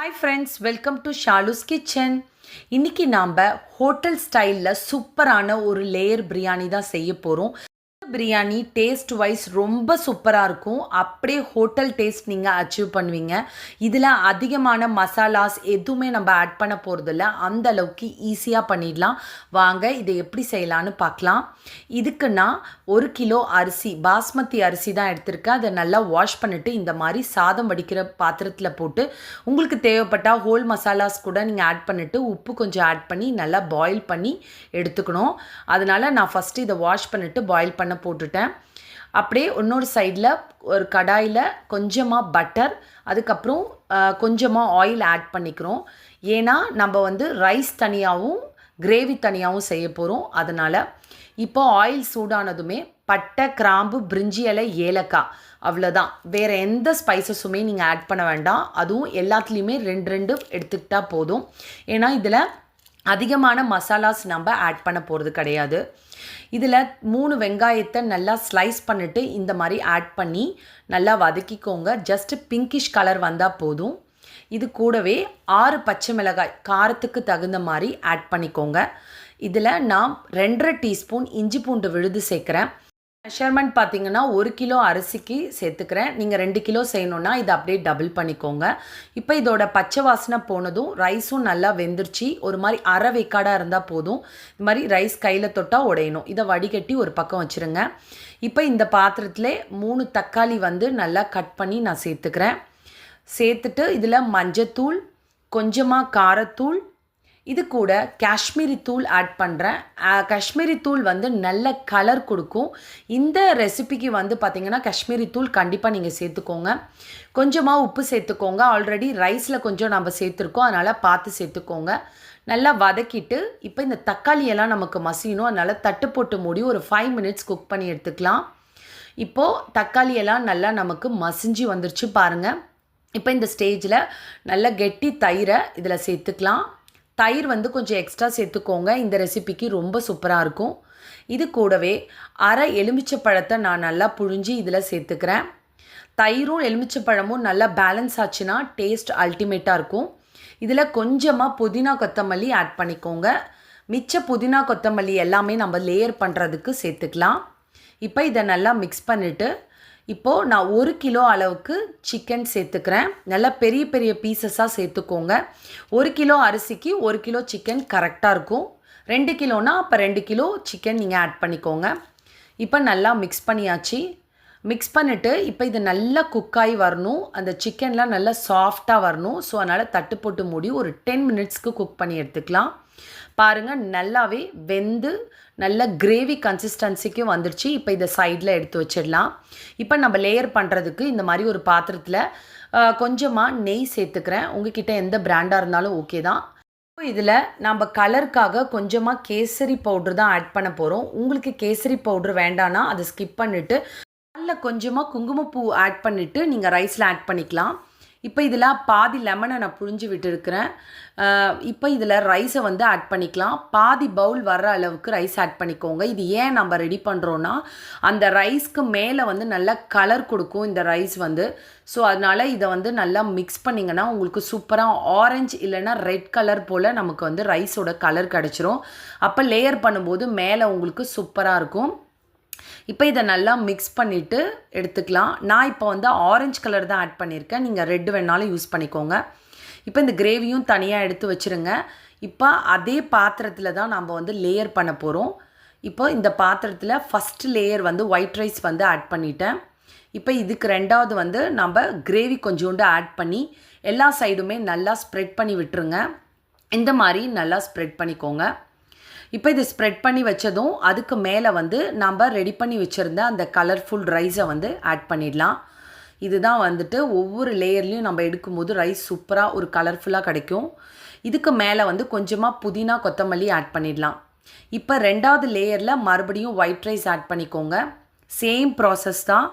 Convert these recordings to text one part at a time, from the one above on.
Hi friends, welcome to Shalu's Kitchen. இன்னைக்கு நாம hotel ஸ்டைலில் சூப்பரான ஒரு லேயர் பிரியாணி தான் செய்ய போகிறோம். பிரியாணி டேஸ்ட் வைஸ் ரொம்ப சூப்பராக இருக்கும். அப்படியே ஹோட்டல் டேஸ்ட் நீங்கள் அச்சீவ் பண்ணுவீங்க. இதில் அதிகமான மசாலாஸ் எதுவுமே நம்ம ஆட் பண்ண போகிறதில்ல. அந்த அளவுக்கு ஈஸியாக பண்ணிடலாம். வாங்க இதை எப்படி செய்யலான்னு பார்க்கலாம். இதுக்கு நான் 1 கிலோ அரிசி, பாஸ்மதி அரிசி தான் எடுத்திருக்கேன். அதை நல்லா வாஷ் பண்ணிவிட்டு இந்த மாதிரி சாதம் வடிக்கிற பாத்திரத்தில் போட்டு உங்களுக்கு தேவைப்பட்டால் ஹோல் மசாலாஸ் கூட நீங்கள் ஆட் பண்ணிவிட்டு உப்பு கொஞ்சம் ஆட் பண்ணி நல்லா பாயில் பண்ணி எடுத்துக்கணும். அதனால் நான் ஃபஸ்ட்டு இதை வாஷ் பண்ணிவிட்டு பாயில் பண்ண போட்டுட்டேன். அப்படியே இன்னொரு சைடில் ஒரு கடாயில் கொஞ்சமாக பட்டர், அதுக்கப்புறம் கொஞ்சமாக ஆயில் ஆட் பண்ணிக்கிறோம். ஏன்னா நம்ம ரைஸ் தனியாகவும் கிரேவி தனியாகவும் செய்ய போகிறோம். அதனால் இப்போ ஆயில் சூடானதுமே பட்டை, கிராம்பு, பிரிஞ்சி இலை, ஏலக்காய், அவ்வளோதான். வேறு எந்த ஸ்பைசஸுமே நீங்கள் ஆட் பண்ண வேண்டாம். அதுவும் எல்லாத்துலேயுமே 2 எடுத்துக்கிட்டால் போதும். ஏன்னா இதில் அதிகமான மசாலாஸ் நம்ம ஆட் பண்ண போகிறது கிடையாது. இதில் 3 வெங்காயத்தை நல்லா ஸ்லைஸ் பண்ணிவிட்டு இந்த மாதிரி ஆட் பண்ணி நல்லா வதக்கிக்கோங்க. ஜஸ்ட்டு பிங்கிஷ் கலர் வந்தால் போதும். இது கூடவே 6 பச்சை மிளகாய் காரத்துக்கு தகுந்த மாதிரி ஆட் பண்ணிக்கோங்க. இதில் நான் 2.5 டீஸ்பூன் இஞ்சி பூண்டு விழுது சேர்க்குறேன். மெஷர்மெண்ட் பார்த்தீங்கன்னா 1 கிலோ அரிசிக்கு சேர்த்துக்கிறேன். நீங்கள் 2 கிலோ செய்யணுன்னா இதை அப்படியே டபுள் பண்ணிக்கோங்க. இப்போ இதோட பச்சை வாசனை போனதும் ரைஸும் நல்லா வெந்துருச்சு. ஒரு மாதிரி அரை வேக்காடாக இருந்தால் போதும். இந்த மாதிரி ரைஸ் கையில் தொட்டால் உடையணும். இதை வடிகட்டி ஒரு பக்கம் வச்சுருங்க. இப்போ இந்த பாத்திரத்தில் 3 தக்காளி நல்லா கட் பண்ணி நான் சேர்த்துக்கிறேன். சேர்த்துட்டு இதில் மஞ்சத்தூள், கொஞ்சமாக காரத்தூள், இது கூட காஷ்மீரி தூள் ஆட் பண்ணுறேன். காஷ்மீரி தூள் நல்ல கலர் கொடுக்கும். இந்த ரெசிபிக்கு பார்த்திங்கன்னா காஷ்மீரி தூள் கண்டிப்பாக நீங்கள் சேர்த்துக்கோங்க. கொஞ்சமாக உப்பு சேர்த்துக்கோங்க. ஆல்ரெடி ரைஸில் கொஞ்சம் நம்ம சேர்த்துருக்கோம், அதனால் பார்த்து சேர்த்துக்கோங்க. நல்லா வதக்கிட்டு இப்போ இந்த தக்காளியெல்லாம் நமக்கு மசியணும். அதனால் தட்டு போட்டு மூடி ஒரு 5 மினிட்ஸ் குக் பண்ணி எடுத்துக்கலாம். இப்போது தக்காளியெல்லாம் நல்லா நமக்கு மசிஞ்சு வந்துருச்சு பாருங்கள். இப்போ இந்த ஸ்டேஜில் நல்லா கெட்டி தயிரை இதில் சேர்த்துக்கலாம். தயிர் கொஞ்சம் எக்ஸ்ட்ரா சேர்த்துக்கோங்க. இந்த ரெசிபிக்கு ரொம்ப சூப்பராக இருக்கும். இது கூடவே அரை எலுமிச்சப்பழத்தை நான் நல்லா புழிஞ்சி இதில் சேர்த்துக்கிறேன். தயிரும் எலுமிச்சப்பழமும் நல்லா பேலன்ஸ் ஆச்சுன்னா டேஸ்ட் அல்டிமேட்டாக இருக்கும். இதில் கொஞ்சமாக புதினா கொத்தமல்லி ஆட் பண்ணிக்கோங்க. மிச்ச புதினா கொத்தமல்லி எல்லாமே நம்ம லேயர் பண்ணுறதுக்கு சேர்த்துக்கலாம். இப்போ இதை நல்லா மிக்ஸ் பண்ணிவிட்டு இப்போது நான் 1 கிலோ அளவுக்கு சிக்கன் சேர்த்துக்கிறேன். நல்லா பெரிய பெரிய பீசஸாக சேர்த்துக்கோங்க. 1 கிலோ அரிசிக்கு 1 கிலோ சிக்கன் கரெக்டாக இருக்கும். 2 கிலோனா அப்போ 2 கிலோ சிக்கன் நீங்கள் ஆட் பண்ணிக்கோங்க. இப்போ நல்லா மிக்ஸ் பண்ணியாச்சு. மிக்ஸ் பண்ணிவிட்டு இப்போ இது நல்லா குக்காகி வரணும். அந்த சிக்கன்லாம் நல்லா சாஃப்டாக வரணும். ஸோ அதனால் தட்டு போட்டு மூடி ஒரு 10 மினிட்ஸ்க்கு குக் பண்ணி எடுத்துக்கலாம். பாருங்கள், நல்லாவே வெந்து நல்ல கிரேவி கன்சிஸ்டன்சிக்கு வந்துடுச்சு. இப்போ இதை சைடில் எடுத்து வச்சிடலாம். இப்போ நம்ம லேயர் பண்ணுறதுக்கு இந்த மாதிரி ஒரு பாத்திரத்தில் கொஞ்சமாக நெய் சேர்த்துக்கிறேன். உங்ககிட்ட எந்த பிராண்டாக இருந்தாலும் ஓகே தான். இப்போ இதில் நம்ம கலருக்காக கொஞ்சமாக கேசரி பவுட்ரு தான் ஆட் பண்ண போகிறோம். உங்களுக்கு கேசரி பவுட்ரு வேண்டான்னா அதை ஸ்கிப் பண்ணிவிட்டு அதில் கொஞ்சமாக குங்குமப்பூ ஆட் பண்ணிவிட்டு நீங்கள் ரைஸில் ஆட் பண்ணிக்கலாம். இப்போ இதில் பாதி லெமனை நான் புழிஞ்சு விட்டுருக்கிறேன். இப்போ இதில் ரைஸை ஆட் பண்ணிக்கலாம். பாதி பவுல் வர்ற அளவுக்கு ரைஸ் ஆட் பண்ணிக்கோங்க. இது ஏன் நம்ம ரெடி பண்ணுறோன்னா அந்த ரைஸ்க்கு மேலே நல்ல கலர் கொடுக்கும் இந்த ரைஸ் ஸோ அதனால் இதை நல்லா மிக்ஸ் பண்ணிங்கன்னா உங்களுக்கு சூப்பராக ஆரஞ்சு இல்லைன்னா ரெட் கலர் போல் நமக்கு ரைஸோட கலர் கிடச்சிரும். அப்போ லேயர் பண்ணும்போது மேலே உங்களுக்கு சூப்பராக இருக்கும். இப்போ இதை நல்லா மிக்ஸ் பண்ணிவிட்டு எடுத்துக்கலாம். நான் இப்போ ஆரஞ்சு கலர் தான் ஆட் பண்ணியிருக்கேன். நீங்கள் ரெட் வேணாலும் யூஸ் பண்ணிக்கோங்க. இப்போ இந்த கிரேவியும் தனியாக எடுத்து வச்சுருங்க. இப்போ அதே பாத்திரத்தில் தான் நம்ம லேயர் பண்ண போகிறோம். இப்போ இந்த பாத்திரத்தில் first layer white rice add பண்ணிட்டேன். இப்போ இதுக்கு ரெண்டாவது நம்ம கிரேவி கொஞ்சோண்டு ஆட் பண்ணி எல்லா சைடுமே நல்லா ஸ்ப்ரெட் பண்ணி விட்டுருங்க. இந்த மாதிரி நல்லா ஸ்ப்ரெட் பண்ணிக்கோங்க. இப்போ இது ஸ்ப்ரெட் பண்ணி வச்சதும் அதுக்கு மேலே நம்ம ரெடி பண்ணி வச்சுருந்த அந்த கலர்ஃபுல் ரைஸை ஆட் பண்ணிடலாம். இதுதான் ஒவ்வொரு லேயர்லேயும் நம்ம எடுக்கும்போது ரைஸ் சூப்பராக ஒரு கலர்ஃபுல்லாக கிடைக்கும். இதுக்கு மேலே கொஞ்சமாக புதினா கொத்தமல்லி ஆட் பண்ணிடலாம். இப்போ ரெண்டாவது லேயரில் மறுபடியும் ஒயிட் ரைஸ் ஆட் பண்ணிக்கோங்க. சேம் ப்ராசஸ் தான்.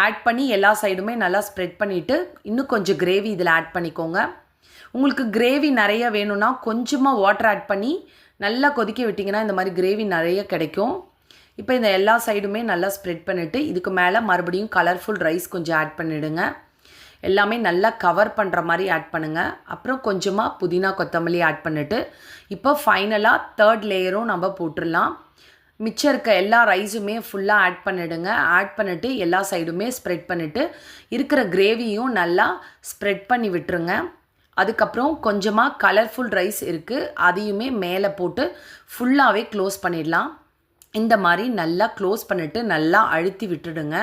ஆட் பண்ணி எல்லா சைடுமே நல்லா ஸ்ப்ரெட் பண்ணிவிட்டு இன்னும் கொஞ்சம் கிரேவி இதில் ஆட் பண்ணிக்கோங்க. உங்களுக்கு கிரேவி நிறைய வேணும்னா கொஞ்சமாக வாட்டர் ஆட் பண்ணி நல்லா கொதிக்க விட்டிங்கன்னா இந்த மாதிரி கிரேவி நிறைய கிடைக்கும். இப்போ இந்த எல்லா சைடுமே நல்லா ஸ்ப்ரெட் பண்ணிவிட்டு இதுக்கு மேலே மறுபடியும் கலர்ஃபுல் ரைஸ் கொஞ்சம் ஆட் பண்ணிவிடுங்க. எல்லாமே நல்லா கவர் பண்ணுற மாதிரி ஆட் பண்ணுங்கள். அப்புறம் கொஞ்சமாக புதினா கொத்தமல்லி ஆட் பண்ணிவிட்டு இப்போ ஃபைனலாக 3rd லேயரும் நம்ம போட்டுடலாம். மிச்சம் இருக்க எல்லா ரைஸுமே ஃபுல்லாக ஆட் பண்ணிவிடுங்க. ஆட் பண்ணிவிட்டு எல்லா சைடுமே ஸ்ப்ரெட் பண்ணிவிட்டு இருக்கிற கிரேவியும் நல்லா ஸ்ப்ரெட் பண்ணி விட்டுருங்க. அதுக்கப்புறம் கொஞ்சமாக கலர்ஃபுல் ரைஸ் இருக்குது, அதையுமே மேலே போட்டு ஃபுல்லாகவே க்ளோஸ் பண்ணிடலாம். இந்த மாதிரி நல்லா க்ளோஸ் பண்ணிவிட்டு நல்லா அழுத்தி விட்டுடுங்க.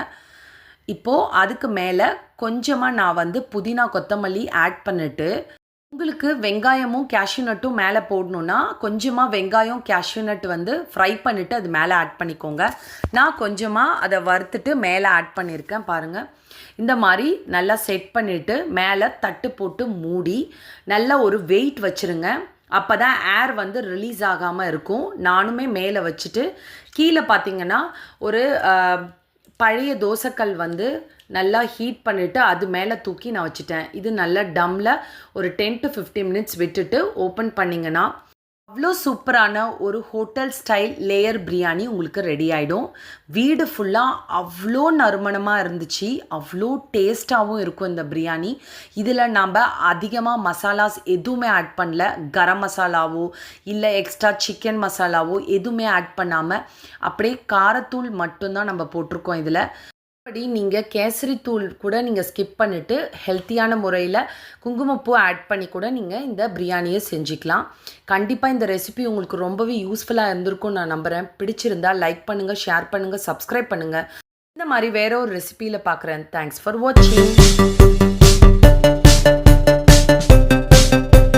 இப்போது அதுக்கு மேலே கொஞ்சமாக நான் புதினா கொத்தமல்லி ஆட் பண்ணிவிட்டு, உங்களுக்கு வெங்காயமும் கேஷ்யூ நட்டும் மேலே போடணுன்னா கொஞ்சமாக வெங்காயம் கேஷ்யூ நட் ஃப்ரை பண்ணிவிட்டு அது மேலே ஆட் பண்ணிக்கோங்க. நான் கொஞ்சமாக அதை வறுத்துட்டு மேலே ஆட் பண்ணியிருக்கேன் பாருங்கள். இந்த மாதிரி நல்லா செட் பண்ணிவிட்டு மேலே தட்டு போட்டு மூடி நல்லா ஒரு வெயிட் வச்சுருங்க. அப்போ தான் ஏர் ரிலீஸ் ஆகாமல் இருக்கும். நானுமே மேலே வச்சுட்டு கீழே பார்த்தீங்கன்னா ஒரு பழைய தோசைக்கல் நல்லா ஹீட் பண்ணிவிட்டு அது மேலே தூக்கி நான் வச்சுட்டேன். இது நல்லா டம்மில் ஒரு 10 to 15 minutes விட்டுட்டு ஓப்பன் பண்ணிங்கன்னா அவ்வளோ சூப்பரான ஒரு ஹோட்டல் ஸ்டைல் லேயர் பிரியாணி உங்களுக்கு ரெடி ஆகிடும். வீடு ஃபுல்லாக அவ்வளோ நறுமணமாக இருந்துச்சு, அவ்வளோ டேஸ்ட்டாகவும் இருக்கும் இந்த பிரியாணி. இதில் நம்ம அதிகமாக மசாலாஸ் எதுவுமே ஆட் பண்ணல. கரம் மசாலாவோ இல்லை எக்ஸ்ட்ரா சிக்கன் மசாலாவோ எதுவுமே ஆட் பண்ணாமல் அப்படியே காரத்தூள் மட்டும்தான் நம்ம போட்டிருக்கோம். இதில் அப்படி நீங்கள் கேசரி தூள் கூட நீங்கள் ஸ்கிப் பண்ணிவிட்டு ஹெல்த்தியான முறையில் குங்குமப்பூ ஆட் பண்ணி கூட நீங்கள் இந்த பிரியாணியை செஞ்சுக்கலாம். கண்டிப்பாக இந்த ரெசிபி உங்களுக்கு ரொம்பவே யூஸ்ஃபுல்லாக இருந்திருக்கும்னு நான் நம்புகிறேன். பிடிச்சிருந்தா லைக் பண்ணுங்கள், ஷேர் பண்ணுங்கள், சப்ஸ்கிரைப் பண்ணுங்கள். இந்த மாதிரி வேற ஒரு ரெசிபியில் பார்க்குறேன். தேங்க்ஸ் ஃபார் வாட்சிங்.